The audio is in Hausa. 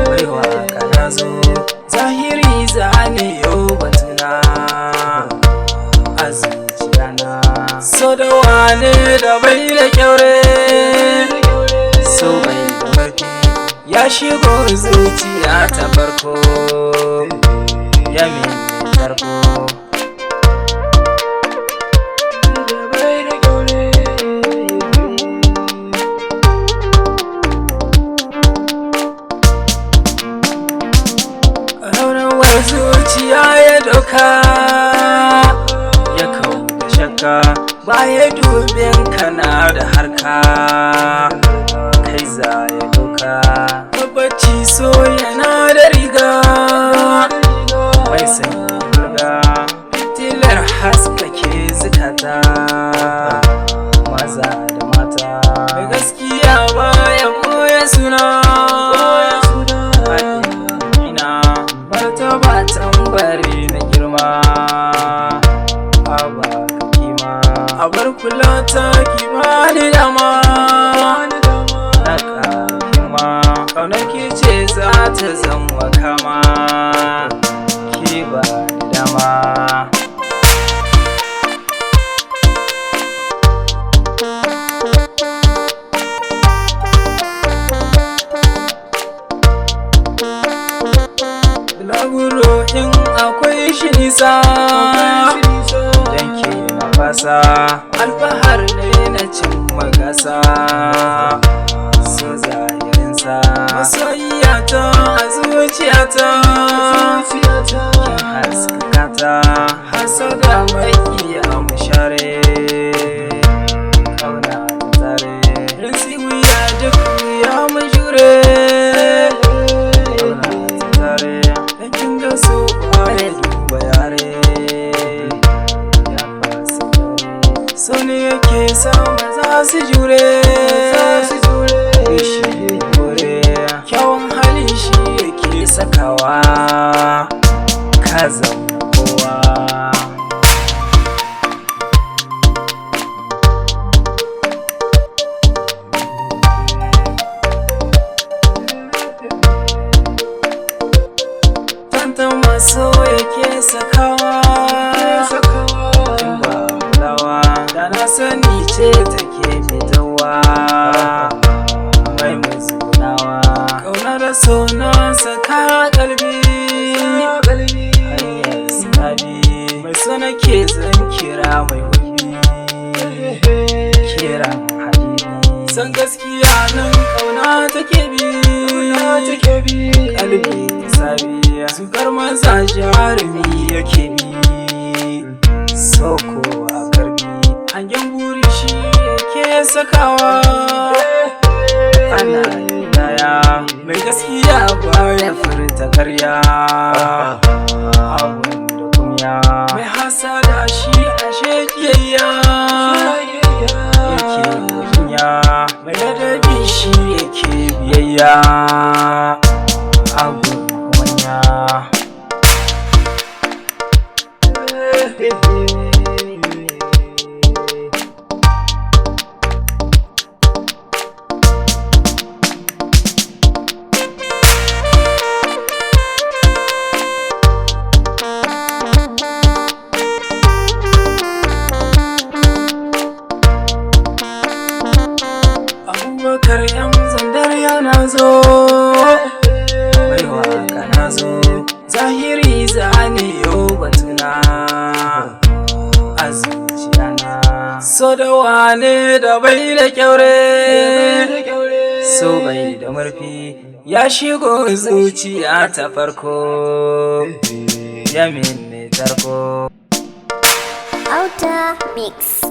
baiwa kana zo zahiri zane yau batuna a zuciyana. So da wane da bai da kyaure, so bai da mafi ya shigo zuciya ta farko ya min tarko. Zuciya ya doka ya kawo da shakka, baya dubin kana da harka kai za ya doka. Tabbaci so yana da riga mai sanyi burga, fitilar haskake zukata maza da mata. Mai gaskiya baya boye suna, tambari na girma a ba ka kima, a bar kula ta kimani dama na ƙarfima. Ƙaunar ki ce za ta zama kama ki ba dama. Laguro in akwai shi nisa yanke na fasa, alfahar ne na cin magasa so zahirinsa. Masoyiyata a zuciyata kin haskakata, hasada mai iya mushare kauna da tsare. Rinsi wuya duk wuya mu jure, so baya duba yare ya fasa tare. So ne yake sa maza su jure, shi ya jure. Kyawun hali shi yake sakawa ka zama kowa. Maso yake sakawa in ba kulawa, da na sani ce take fitowa mai musgunawa. Kauna da so na saka kalbi hanyar sinabi, mai so nake zan kira mai hulbi kiran habibi. San gaskiya nan kauna take bi kalbi ta sabi, sukar maza jarumi yake bi soko a karbi. Hangen buri shi yake sakawa ana yaya, mai gaskiya baya furta karya abun da kunya. Mai hasada shi ashe kiyayya yake kunya, mai ladabi shi yake biyayya abun manya. Abubakar yan zandar yana zo, baiwa kana zo zahiri zane yau batuna a zuciyana. So da wane da bai da kyaure, so bai da murfi ya shigo zuciya ta farko ya min tarko. Outer Mix.